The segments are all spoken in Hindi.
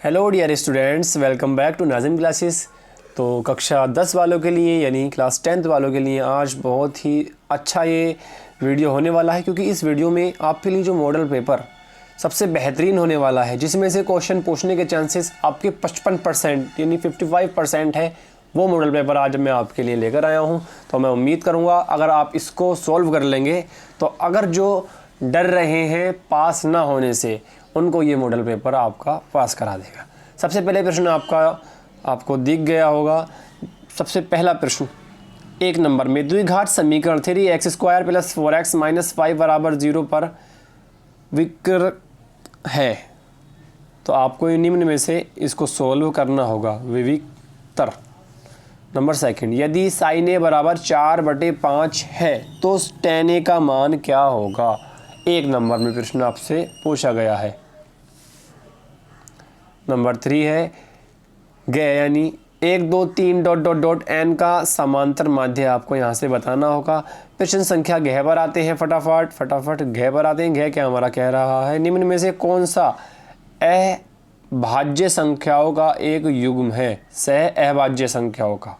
Hello dear students, welcome back to Nazim classes. तो कक्षा 10 वालों के लिए यानी क्लास 10th वालों के लिए आज बहुत ही अच्छा ये वीडियो होने वाला है, क्योंकि इस वीडियो में आपके लिए जो मॉडल पेपर सबसे बेहतरीन होने वाला है, जिसमें से क्वेश्चन पूछने के चांसेस आपके 55% यानी 55% है, वो मॉडल पेपर आज मैं आपके लिए लेकर आया हूँ। तो मैं उम्मीद करूँगा अगर आप इसको सॉल्व कर लेंगे तो अगर जो डर रहे हैं पास ना होने से, उनको ये मॉडल पेपर आपका पास करा देगा। सबसे पहले प्रश्न आपको दिख गया होगा। सबसे पहला प्रश्न 1 नंबर में द्विघात समीकरण 3x² + 4x - 5 = 0 पर विकृत है। तो आपको निम्न में से इसको सोल्व करना होगा। विविक्तर। नंबर सेकंड, यदि sin a = 4/5 है तो tan a का मान क्या होगा। 1 नंबर में प्रश्न आपसे पूछा गया है। नंबर 3 है गए यानी 1 2 3 ... n का समांतर माध्य आपको यहाँ से बताना होगा। प्रश्न संख्या घ पर आते हैं। फटाफट घ पर आते हैं। घ क्या हमारा कह रहा है, निम्न में से कौन सा अभाज्य संख्याओं का एक युग्म है। सह अभाज्य संख्याओं का।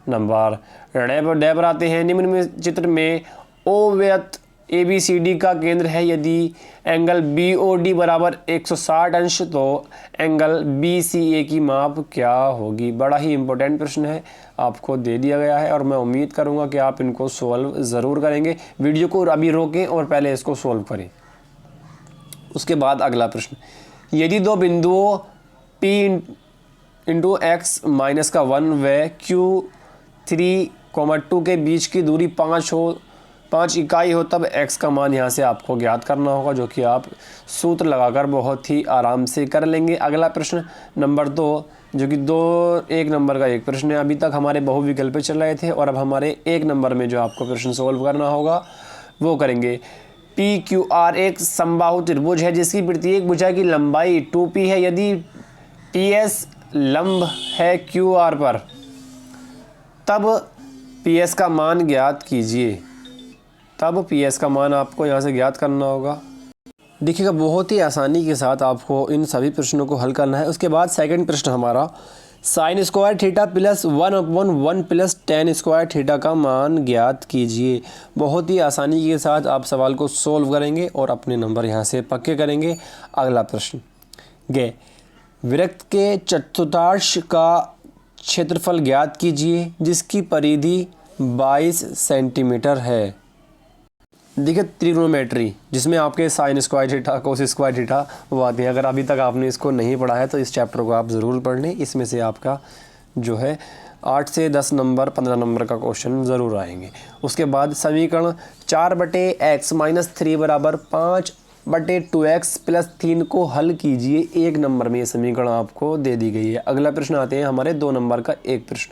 नंबर ड पर आते हैं। निम्न में चित्र में अव्यक्त ABCD का केंद्र है। यदि एंगल BOD = 160 अंश तो एंगल BCA की माप क्या होगी। बड़ा ही इम्पोर्टेंट प्रश्न है, आपको दे दिया गया है और मैं उम्मीद करूंगा कि आप इनको सॉल्व ज़रूर करेंगे। वीडियो को अभी रोकें और पहले इसको सॉल्व करें। उसके बाद अगला प्रश्न, यदि दो बिंदुओं P × x - 1 व Q3, 2 के बीच की दूरी 5 इकाई हो तब x का मान यहाँ से आपको ज्ञात करना होगा, जो कि आप सूत्र लगाकर बहुत ही आराम से कर लेंगे। अगला प्रश्न नंबर 2, जो कि 1 नंबर का एक प्रश्न है। अभी तक हमारे बहुविकल्प चल रहे थे और अब हमारे 1 नंबर में जो आपको प्रश्न सोल्व करना होगा वो करेंगे। PQR एक समबाहु त्रिभुज है जिसकी प्रत्येक भुजा की लंबाई 2p है। यदि PS लंब है QR पर तब PS का मान ज्ञात कीजिए। तब PS का मान आपको यहाँ से ज्ञात करना होगा। देखिएगा, बहुत ही आसानी के साथ आपको इन सभी प्रश्नों को हल करना है। उसके बाद सेकंड प्रश्न हमारा sin² θ + 1/1 + tan² θ का मान ज्ञात कीजिए। बहुत ही आसानी के साथ आप सवाल को सोल्व करेंगे और अपने नंबर यहाँ से पक्के करेंगे। अगला प्रश्न गे वृत्त के चतुर्थांश का क्षेत्रफल ज्ञात कीजिए जिसकी परिधि 22 सेंटीमीटर है। देखिए, त्रिग्नोमेट्री जिसमें आपके sin² θ cos² θ वो आते हैं। अगर अभी तक आपने इसको नहीं पढ़ा है तो इस चैप्टर को आप ज़रूर पढ़ लें। इसमें से आपका जो है 8 से 10 नंबर 15 नंबर का क्वेश्चन ज़रूर आएंगे। उसके बाद समीकरण 4/x - 3 = 5/2x + 3 को हल कीजिए। 1 नंबर में ये समीकरण आपको दे दी गई है। अगला प्रश्न आते हैं हमारे 2 नंबर का एक प्रश्न,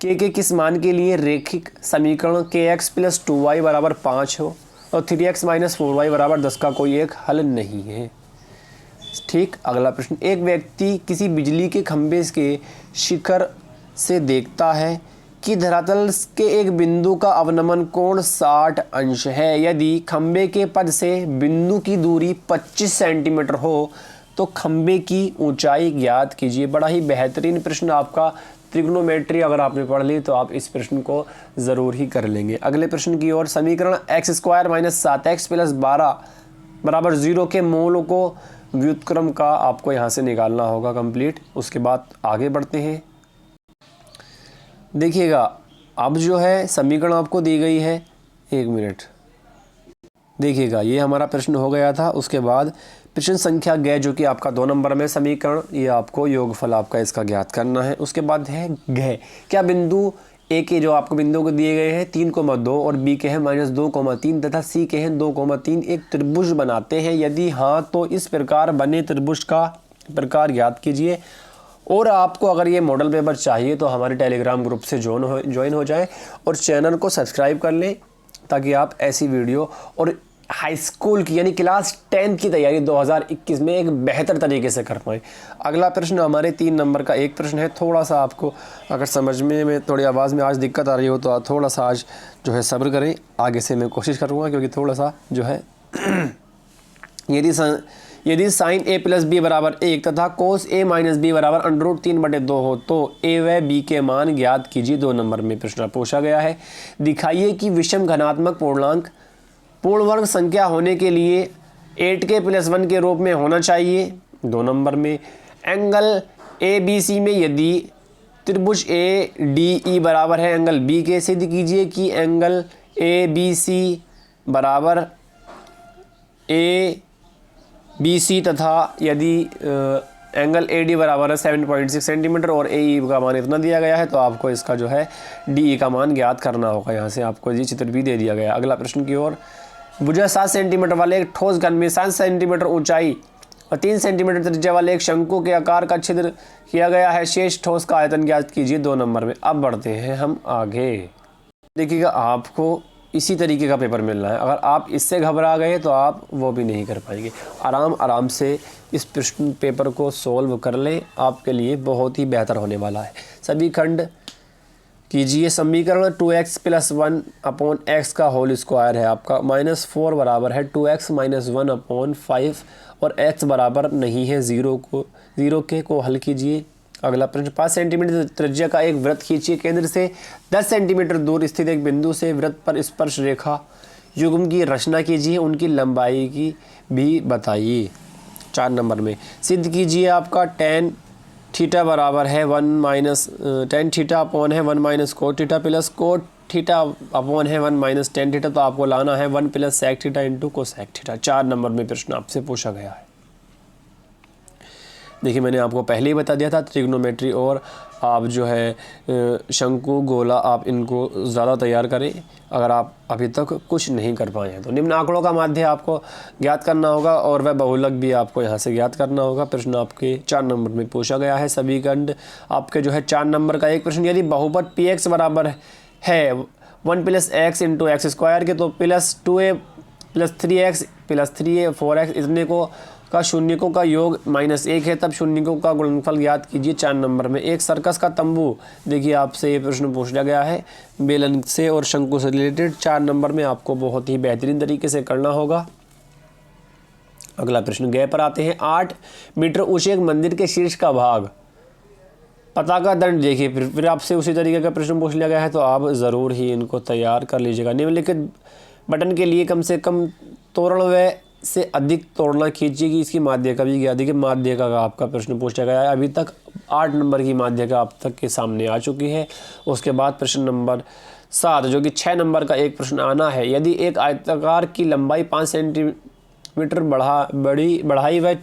के किस मान के लिए रैखिक समीकरण kx + 2y = 5 हो और 3x - 4y = 10 का कोई एक हल नहीं है। ठीक। अगला प्रश्न, एक व्यक्ति किसी बिजली के खंभे के शिखर से देखता है कि धरातल के एक बिंदु का अवनमन कोण 60 अंश है। यदि खंभे के पद से बिंदु की दूरी 25 सेंटीमीटर हो तो खंभे की ऊंचाई ज्ञात कीजिए। बड़ा ही बेहतरीन प्रश्न आपका। त्रिग्नोमेट्री अगर आपने पढ़ ली तो आप इस प्रश्न को ज़रूर ही कर लेंगे। अगले प्रश्न की ओर, समीकरण x² - 7x + 12 = 0 के मूल को व्युत्क्रम का आपको यहाँ से निकालना होगा कंप्लीट। उसके बाद आगे बढ़ते हैं। देखिएगा, अब जो है समीकरण आपको दी गई है। 1 मिनट देखिएगा, ये हमारा प्रश्न हो गया था। उसके बाद प्रश्न संख्या ग, जो कि आपका 2 नंबर में समीकरण, ये आपको योगफल आपका इसका ज्ञात करना है। उसके बाद है घ, क्या बिंदु ए के जो आपको बिंदु को दिए गए हैं 3,2 और बी के हैं -2,3 तथा सी के हैं 2,3 एक त्रिभुज बनाते हैं। यदि हाँ तो इस प्रकार बने त्रिभुज का प्रकार ज्ञात कीजिए। और आपको अगर ये मॉडल पेपर चाहिए तो हमारे टेलीग्राम ग्रुप से ज्वाइन हो जाएं और चैनल को सब्सक्राइब कर लें, ताकि आप ऐसी वीडियो और हाई स्कूल की यानी क्लास 10 की तैयारी 2021 में एक बेहतर तरीके से कर पाएँ। अगला प्रश्न हमारे 3 नंबर का एक प्रश्न है। थोड़ा सा आपको अगर समझने में थोड़ी आवाज़ में आज दिक्कत आ रही हो तो आप थोड़ा सा आज जो है सब्र करें। आगे से मैं कोशिश करूँगा, क्योंकि थोड़ा सा जो है यदि साइन a प्लस बी बराबर 1 तथा कोस a माइनस बी बराबर √3/2 हो तो a व b के मान ज्ञात कीजिए। 2 नंबर में प्रश्न पूछा गया है। दिखाइए कि विषम घनात्मक पूर्णांक पूर्ण वर्ग संख्या होने के लिए 8k + 1 के रूप में होना चाहिए। 2 नंबर में एंगल ABC में यदि त्रिभुज ADE बराबर है एंगल B के, सिद्ध कीजिए कि एंगल ABC बराबर ABC तथा यदि एंगल AD बराबर है 7.6 सेंटीमीटर और AE का मान इतना दिया गया है तो आपको इसका जो है DE का मान ज्ञात करना होगा। यहाँ से आपको ये चित्र भी दे दिया गया है। अगला प्रश्न की ओर। भुजा 7 सेंटीमीटर वाले एक ठोस घन में 7 सेंटीमीटर ऊंचाई और 3 सेंटीमीटर त्रिज्या वाले एक शंकु के आकार का छिद्र किया गया है। शेष ठोस का आयतन ज्ञात कीजिए। 2 नंबर में। अब बढ़ते हैं हम आगे। देखिएगा आपको इसी तरीके का पेपर मिल रहा है। अगर आप इससे घबरा गए तो आप वो भी नहीं कर पाएंगे। आराम से इस प्रश्न पेपर को सोल्व कर लें, आपके लिए बहुत ही बेहतर होने वाला है। सभी खंड कीजिए। समीकरण 2x + 1/x का होल स्क्वायर है आपका। -4 बराबर है 2x - 1/5 और x बराबर नहीं है 0 के को हल कीजिए। अगला प्रश्न। 5 सेंटीमीटर त्रिज्या का एक वृत्त खींचिए। केंद्र से 10 सेंटीमीटर दूर स्थित एक बिंदु से वृत्त पर स्पर्श रेखा युग्म की रचना कीजिए। उनकी लंबाई की भी बताइए। 4 नंबर में। सिद्ध कीजिए आपका tan थीटा बराबर है 1 tan थीटा अपॉन है 1 - cot theta plus cot theta upon है 1 - tan थीटा। तो आपको लाना है 1 + sec theta × cosec theta. 4 number में प्रश्न आपसे पूछा गया है। देखिए मैंने आपको पहले ही बता दिया था ट्रिग्नोमेट्री और आप जो है शंकु गोला आप इनको ज़्यादा तैयार करें अगर आप अभी तक कुछ नहीं कर पाए हैं तो। निम्न आंकड़ों का माध्य आपको ज्ञात करना होगा और वह बहुलक भी आपको यहाँ से ज्ञात करना होगा। प्रश्न आपके 4 नंबर में पूछा गया है। सभी खंड आपके जो है 4 नंबर का एक प्रश्न। यदि बहुपद px बराबर है 1 + x × x² के तो +2a + 3x + 3a 4x इतने को का शून्यकों का योग -1 है, तब शून्यकों का गुणनफल ज्ञात कीजिए। 4 नंबर में। एक सर्कस का तंबू। देखिए आपसे ये प्रश्न पूछा गया है बेलन से और शंकु से रिलेटेड। 4 नंबर में आपको बहुत ही बेहतरीन तरीके से करना होगा। अगला प्रश्न गए पर आते हैं। 8 मीटर ऊंचे एक मंदिर के शीर्ष का भाग। पताका दंड। देखिए फिर आपसे उसी तरीके का प्रश्न पूछ लिया गया है तो आप ज़रूर ही इनको तैयार कर लीजिएगा। निम्नलिखित बटन के लिए कम से कम तोरण व से अधिक तोड़ना खींचिए कि इसकी माध्यिका भी ज्ञात। देखिए माध्यिका का आपका प्रश्न पूछा गया है। अभी तक 8 नंबर की माध्यिका आप तक के सामने आ चुकी है। उसके बाद प्रश्न नंबर 7 जो कि 6 नंबर का एक प्रश्न आना है। यदि एक आयताकार की लंबाई 5 सेंटीमीटर बढ़ाई व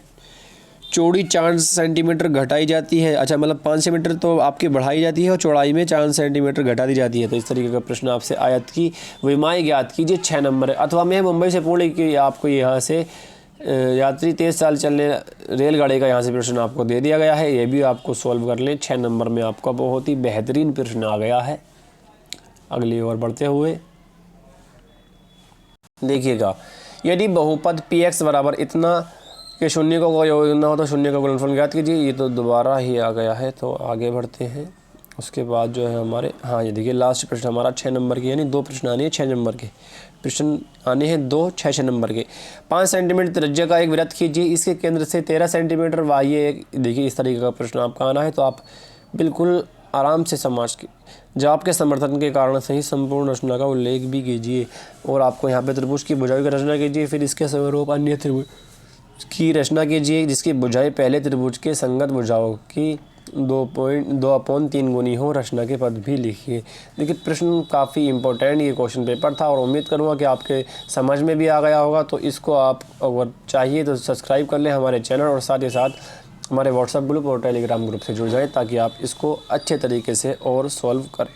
चौड़ी 4 सेंटीमीटर घटाई जाती है। अच्छा मतलब 5 सेंटीमीटर तो आपकी बढ़ाई जाती है और चौड़ाई में 4 सेंटीमीटर घटा दी जाती है। तो इस तरीके का प्रश्न आपसे आयत की विमाएँ ज्ञात कीजिए। 6 नंबर है। अथवा मैं मुंबई से पुणे की आपको यहाँ से यात्री 23 साल चलने रेलगाड़ी का यहाँ से प्रश्न आपको दे दिया गया है। ये भी आपको सॉल्व कर लें। 6 नंबर में आपका बहुत ही बेहतरीन प्रश्न आ गया है। अगली ओर बढ़ते हुए देखिएगा। यदि बहुपद px बराबर इतना कि शून्य को योग ना हो तो शून्य का गुणनफल ज्ञात कीजिए। ये तो दोबारा ही आ गया है तो आगे बढ़ते हैं। उसके बाद जो है हमारे ये देखिए लास्ट प्रश्न हमारा 6 नंबर की, यानी 2 प्रश्न आने हैं 6 नंबर के। प्रश्न आने हैं 2 6 नंबर के। 5 सेंटीमीटर त्रिज्या का एक वृत्त खींचिए। इसके केंद्र से 13 सेंटीमीटर बाह्य देखिए इस तरीके का प्रश्न आपका आना है तो आप बिल्कुल आराम से समाज के जाप के समर्थन के कारण से ही संपूर्ण रचना का उल्लेख भी कीजिए और आपको यहाँ पे त्रिभुज की भुजाओं की रचना कीजिए। फिर इसके स्वरूप अन्य त्रिभुज की रचना कीजिए जिसकी भुजाएं पहले त्रिभुज के संगत भुजाओं की 2.2/3 गुनी हो। रचना के पद भी लिखिए। देखिए प्रश्न काफ़ी इंपॉर्टेंट ये क्वेश्चन पेपर था और उम्मीद करूँगा कि आपके समझ में भी आ गया होगा। तो इसको आप अगर चाहिए तो सब्सक्राइब कर लें हमारे चैनल और साथ ही साथ हमारे व्हाट्सएप ग्रुप और टेलीग्राम ग्रुप से जुड़ जाएं ताकि आप इसको अच्छे तरीके से और सॉल्व करें।